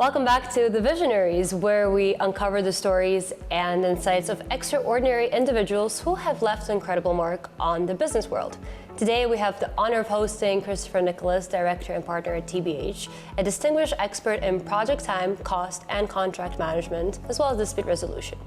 Welcome back to The Visionaries, where we uncover the stories and insights of extraordinary individuals who have left an incredible mark on the business world. Today we have the honor of hosting Christopher Nicolas, Director and Partner at TBH, a distinguished expert in project time, cost, and contract management, as well as dispute resolution.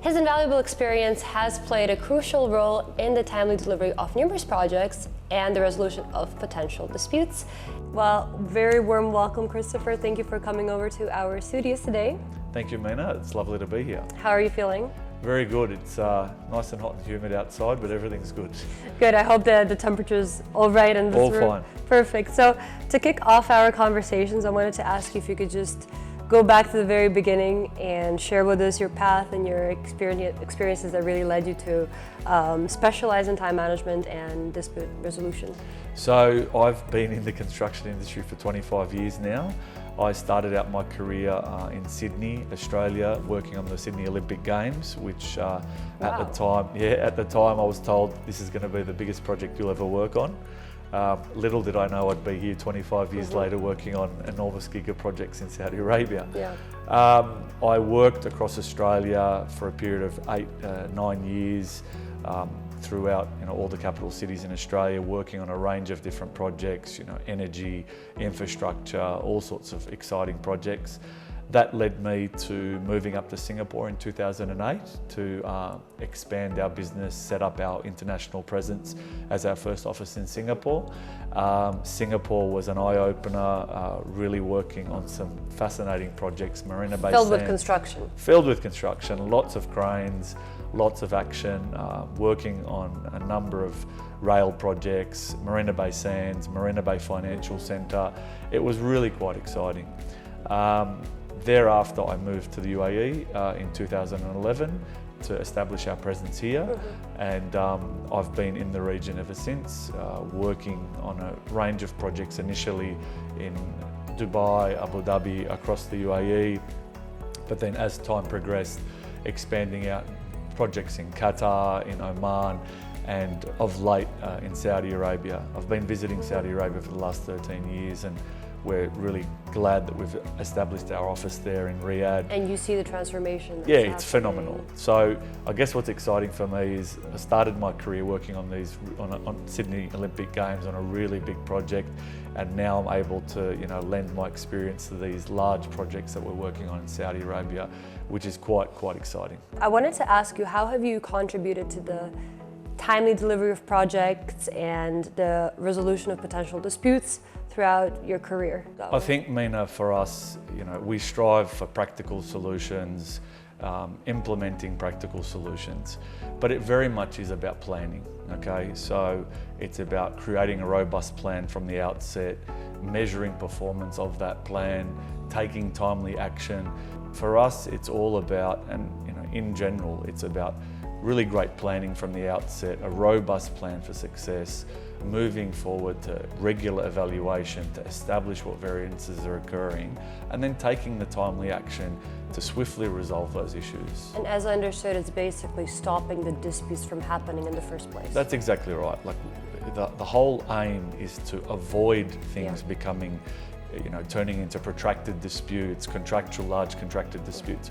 His invaluable experience has played a crucial role in the timely delivery of numerous projects and the resolution of potential disputes. Well, very warm welcome, Christopher. Thank you for coming over to our studios today. Thank you, Mina. It's lovely to be here. How are you feeling? Very good. It's nice and hot and humid outside, but everything's good. Good. I hope that the temperature's all right in this room. All fine. Perfect. So to kick off our conversations, I wanted to ask you if you could just go back to the very beginning and share with us your path and your experiences that really led you to specialize in time management and dispute resolution. So I've been in the construction industry for 25 years now. I started out my career in Sydney, Australia, working on the Sydney Olympic Games, which at the time I was told this is going to be the biggest project you'll ever work on. Little did I know I'd be here 25 years later working on enormous giga projects in Saudi Arabia. I worked across Australia for a period of 9 years throughout all the capital cities in Australia, working on a range of different projects, energy, infrastructure, all sorts of exciting projects. That led me to moving up to Singapore in 2008 to expand our business, set up our international presence as our first office in Singapore. Singapore was an eye-opener, really working on some fascinating projects, Marina Bay Filled with construction. Filled with construction, lots of cranes, lots of action, working on a number of rail projects, Marina Bay Sands, Marina Bay Financial Centre. It was really quite exciting. Thereafter, I moved to the UAE in 2011 to establish our presence here, and I've been in the region ever since, working on a range of projects, initially in Dubai, Abu Dhabi, across the UAE, but then as time progressed, expanding out projects in Qatar, in Oman, and of late in Saudi Arabia. I've been visiting Saudi Arabia for the last 13 years, and we're really glad that we've established our office there in Riyadh. And you see the transformation. Yeah, it's phenomenal. So I guess what's exciting for me is I started my career working on on Sydney Olympic Games on a really big project, and now I'm able to lend my experience to these large projects that we're working on in Saudi Arabia, which is quite exciting. I wanted to ask you, how have you contributed to the timely delivery of projects and the resolution of potential disputes throughout your career? I think, Mina, for us, we strive for practical solutions, implementing practical solutions, but it very much is about planning, okay? So it's about creating a robust plan from the outset, measuring performance of that plan, taking timely action. For us, it's all about, and in general, it's about really great planning from the outset, a robust plan for success, moving forward to regular evaluation to establish what variances are occurring, and then taking the timely action to swiftly resolve those issues. And as I understood, it's basically stopping the disputes from happening in the first place. That's exactly right. Like the whole aim is to avoid things becoming, turning into protracted disputes, large contracted disputes.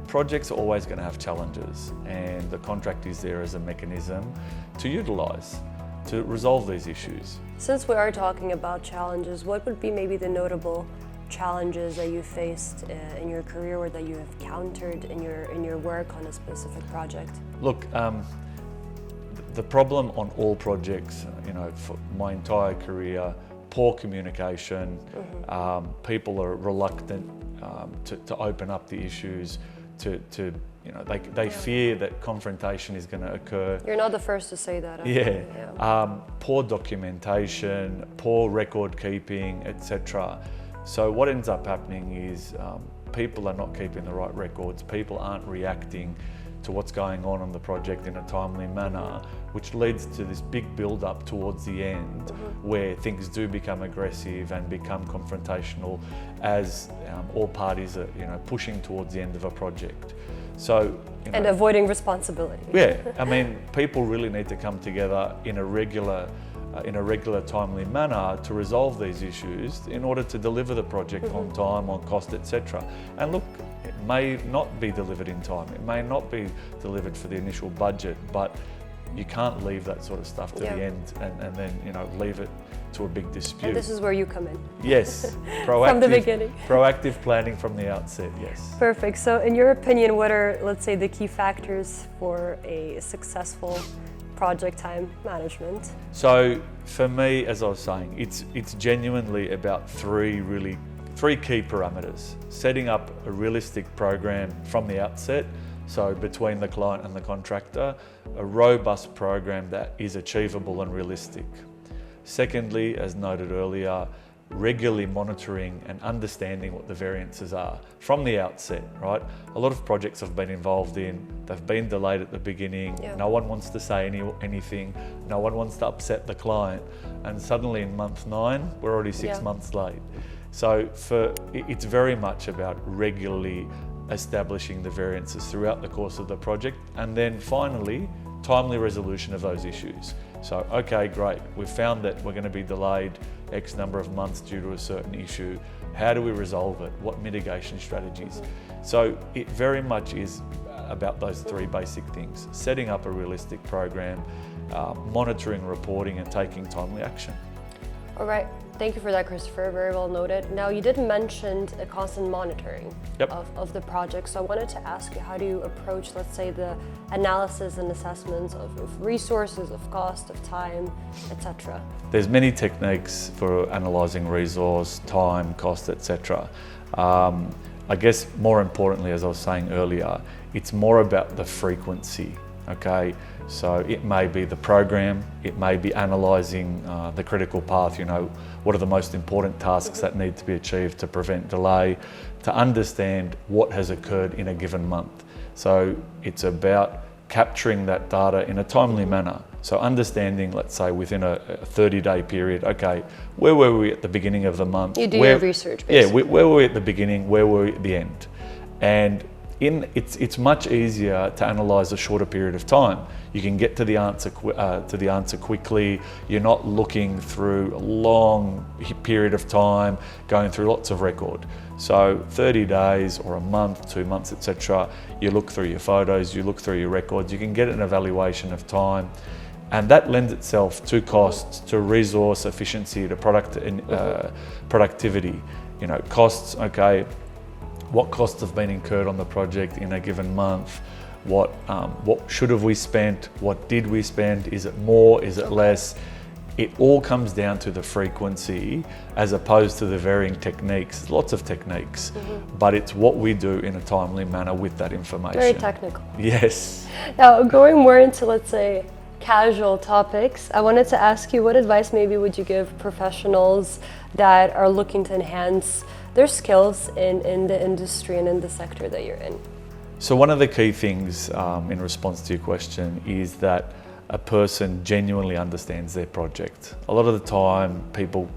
Projects are always going to have challenges, and the contract is there as a mechanism to utilise to resolve these issues. Since we are talking about challenges, what would be maybe the notable challenges that you faced in your career or that you have countered in your work on a specific project? Look, the problem on all projects, for my entire career, poor communication, people are reluctant to open up the issues, they fear that confrontation is going to occur. You're not the first to say that. Poor documentation, poor record keeping, etc. So what ends up happening is people are not keeping the right records, people aren't reacting to what's going on the project in a timely manner, which leads to this big build-up towards the end where things do become aggressive and become confrontational as all parties are pushing towards the end of a project. So, and avoiding responsibility. Yeah, I mean, people really need to come together in a regular in a regular, timely manner to resolve these issues in order to deliver the project on time, on cost, etc. And look, it may not be delivered in time, it may not be delivered for the initial budget, but you can't leave that sort of stuff to the end and then leave it to a big dispute. And this is where you come in. Yes, proactive, from the beginning. Proactive planning from the outset, yes. Perfect. So in your opinion, what are, let's say, the key factors for a successful project time management? So for me, as I was saying, it's genuinely about three key parameters. Setting up a realistic program from the outset, so between the client and the contractor, a robust program that is achievable and realistic. Secondly, as noted earlier, regularly monitoring and understanding what the variances are from the outset, right? A lot of projects I've been involved in, they've been delayed at the beginning, no one wants to say anything, no one wants to upset the client, and suddenly in month 9, we're already 6 months late. So it's very much about regularly establishing the variances throughout the course of the project, and then finally, timely resolution of those issues. So, okay, great, we've found that we're going to be delayed X number of months due to a certain issue. How do we resolve it? What mitigation strategies? So it very much is about those three basic things: setting up a realistic program, monitoring, reporting, and taking timely action. All right, thank you for that, Christopher, very well noted. Now, you did mention a constant monitoring of the project, so I wanted to ask you, how do you approach, let's say, the analysis and assessments of resources, of cost, of time, etc.? There's many techniques for analysing resource, time, cost, etc. I guess more importantly, as I was saying earlier, it's more about the frequency, okay? So it may be the program, it may be analysing the critical path, what are the most important tasks that need to be achieved to prevent delay, to understand what has occurred in a given month. So it's about capturing that data in a timely manner. So understanding, let's say within a 30-day period, okay, where were we at the beginning of the month? You do your research, basically. Yeah, where were we at the beginning, where were we at the end? And it's much easier to analyse a shorter period of time. You can get to the answer quickly. You're not looking through a long period of time, going through lots of record. So 30 days or a month, 2 months, etc. You look through your photos, you look through your records. You can get an evaluation of time, and that lends itself to costs, to resource efficiency, to productivity. Costs. Okay. What costs have been incurred on the project in a given month? What should have we spent? What did we spend? Is it more? Is it less? It all comes down to the frequency as opposed to the varying techniques. There's lots of techniques, but it's what we do in a timely manner with that information. Very technical. Yes. Now, going more into, let's say, casual topics, I wanted to ask you, what advice maybe would you give professionals that are looking to enhance their skills in the industry and in the sector that you're in? So one of the key things in response to your question is that a person genuinely understands their project. A lot of the time people,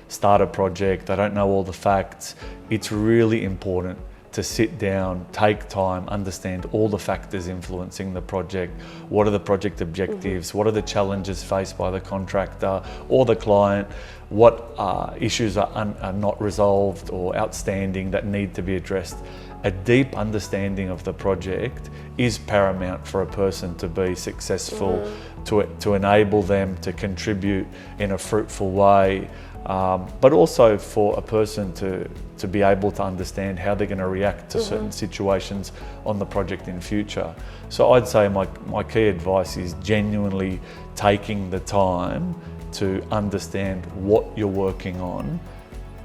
start a project, they don't know all the facts. It's really important to sit down, take time, understand all the factors influencing the project. What are the project objectives? What are the challenges faced by the contractor or the client? What issues are not resolved or outstanding that need to be addressed? A deep understanding of the project is paramount for a person to be successful, to enable them to contribute in a fruitful way, but also for a person to be able to understand how they're going to react to certain situations on the project in future. So I'd say my key advice is genuinely taking the time to understand what you're working on,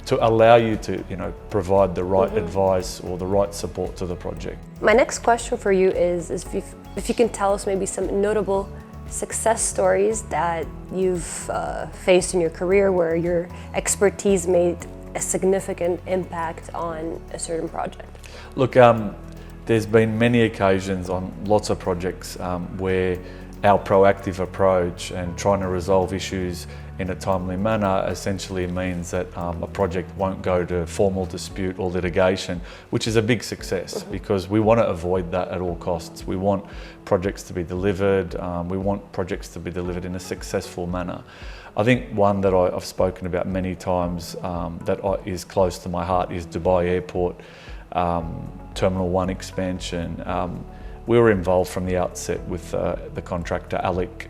to allow you to provide the right advice or the right support to the project. My next question for you is if you can tell us maybe some notable success stories that you've faced in your career where your expertise made a significant impact on a certain project. Look, there's been many occasions on lots of projects where our proactive approach and trying to resolve issues in a timely manner essentially means that a project won't go to formal dispute or litigation, which is a big success because we want to avoid that at all costs. We want projects to be delivered, we want projects to be delivered in a successful manner. I think one that I've spoken about many times that is close to my heart is Dubai Airport Terminal 1 expansion. We were involved from the outset with the contractor ALIC,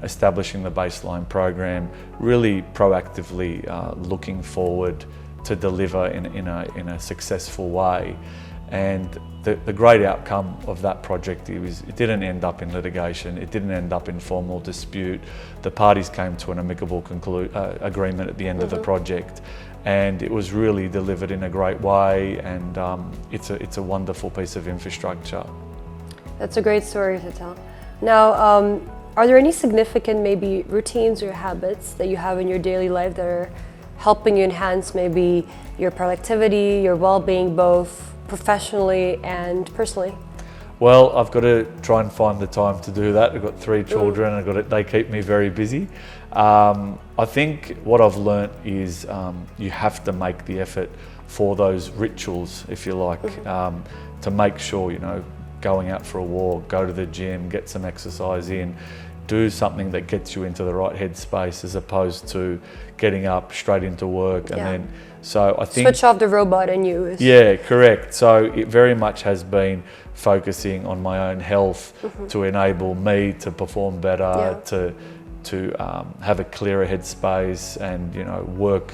establishing the baseline program, really proactively looking forward to deliver in a successful way. And the great outcome of that project is it didn't end up in litigation, it didn't end up in formal dispute. The parties came to an amicable agreement at the end of the project, and it was really delivered in a great way, and it's a wonderful piece of infrastructure. That's a great story to tell. Now, are there any significant maybe routines or habits that you have in your daily life that are helping you enhance maybe your productivity, your well-being, both professionally and personally? Well, I've got to try and find the time to do that. I've got 3 children, they keep me very busy. I think what I've learnt is you have to make the effort for those rituals, if you like, to make sure, going out for a walk, go to the gym, get some exercise in, do something that gets you into the right headspace as opposed to getting up straight into work and then, so I think... Switch off the robot in you. Yeah, correct. So it very much has been focusing on my own health to enable me to perform better, to have a clearer headspace and, work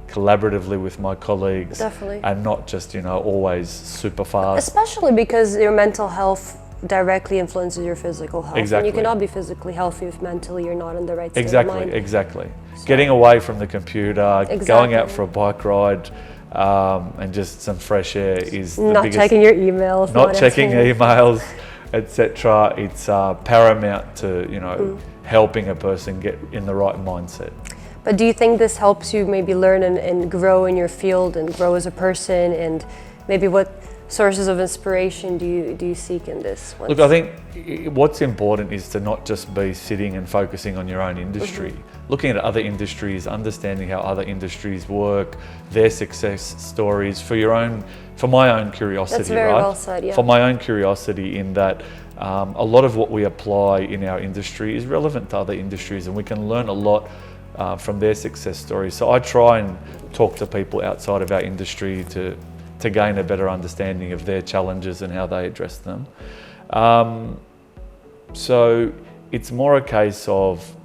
collaboratively with my colleagues. Definitely. And not just, always super fast. Especially because your mental health directly influences your physical health. Exactly. And you cannot be physically healthy if mentally you're not in the right state of mind. Exactly. So, getting away from the computer, going out for a bike ride, and just some fresh air is the not biggest... checking your emails. Not checking emails, etc. It's paramount to, helping a person get in the right mindset. But do you think this helps you maybe learn and grow in your field and grow as a person, and maybe what sources of inspiration do you seek in this? Look, I think what's important is to not just be sitting and focusing on your own industry. Looking at other industries, understanding how other industries work, their success stories for my own curiosity. That's very well said, yeah. For my own curiosity, in that a lot of what we apply in our industry is relevant to other industries, and we can learn a lot from their success stories. So I try and talk to people outside of our industry to gain a better understanding of their challenges and how they address them. So it's more a case of,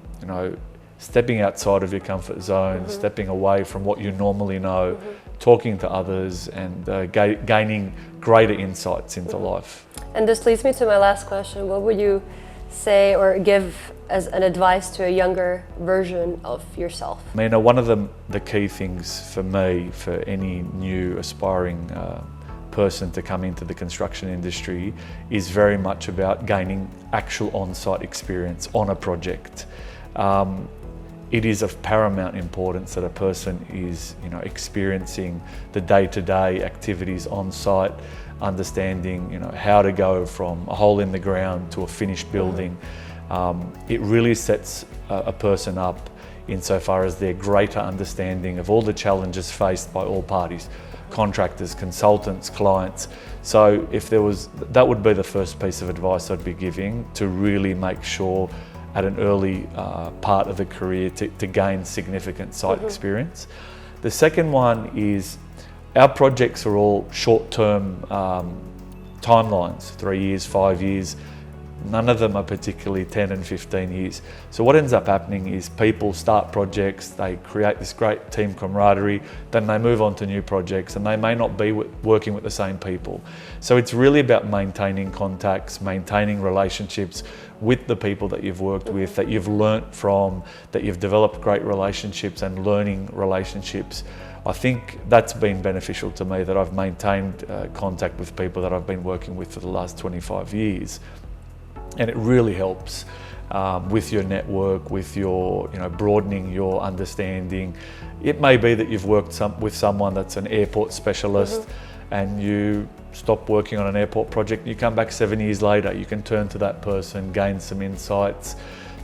stepping outside of your comfort zone, stepping away from what you normally know, talking to others, and gaining greater insights into life. And this leads me to my last question. What would you say or give as an advice to a younger version of yourself? I mean, one of the key things for me, for any new aspiring person to come into the construction industry, is very much about gaining actual on-site experience on a project. It is of paramount importance that a person is, experiencing the day-to-day activities on site, understanding, how to go from a hole in the ground to a finished building. It really sets a person up insofar as their greater understanding of all the challenges faced by all parties, contractors, consultants, clients. So that would be the first piece of advice I'd be giving, to really make sure at an early part of the career to gain significant site experience. The second one is, our projects are all short-term timelines, 3 years, 5 years. None of them are particularly 10 and 15 years. So what ends up happening is people start projects, they create this great team camaraderie, then they move on to new projects, and they may not be working with the same people. So it's really about maintaining contacts, maintaining relationships with the people that you've worked with, that you've learnt from, that you've developed great relationships and learning relationships. I think that's been beneficial to me, that I've maintained contact with people that I've been working with for the last 25 years. And it really helps with your network, with your, broadening your understanding. It may be that you've worked with someone that's an airport specialist, and you stop working on an airport project, you come back 7 years later, you can turn to that person, gain some insights.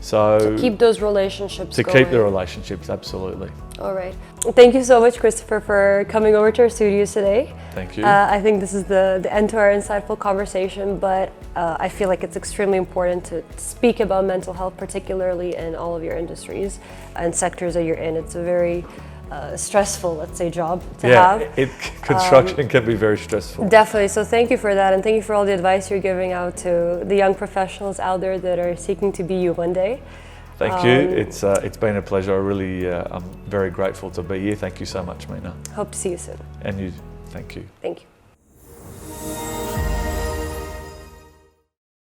So to keep those relationships to going. keep the relationships, absolutely. All right. Thank you so much, Christopher, for coming over to our studios today. Thank you. I think this is the end to our insightful conversation, but I feel like it's extremely important to speak about mental health, particularly in all of your industries and sectors that you're in. It's a very stressful, let's say, job to have. Construction can be very stressful. Definitely. So thank you for that, and thank you for all the advice you're giving out to the young professionals out there that are seeking to be you one day. Thank you. It's been a pleasure. I'm very grateful to be here. Thank you so much, Mina. Hope to see you soon. And you, thank you. Thank you.